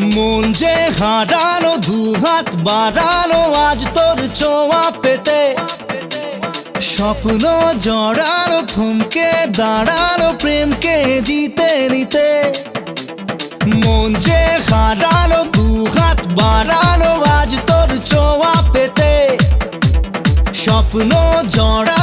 মন যে হারানো, দুহাত বাড়ানো আজ তোর ছোঁয়া পেতে। স্বপ্ন জড়ানো, থমকে দাঁড়ানো প্রেমকে জিতে নিতে। মন যে হারানো, দুহাত বাড়ানো আজ তোর ছোঁয়া পেতে। স্বপ্ন জড়ানো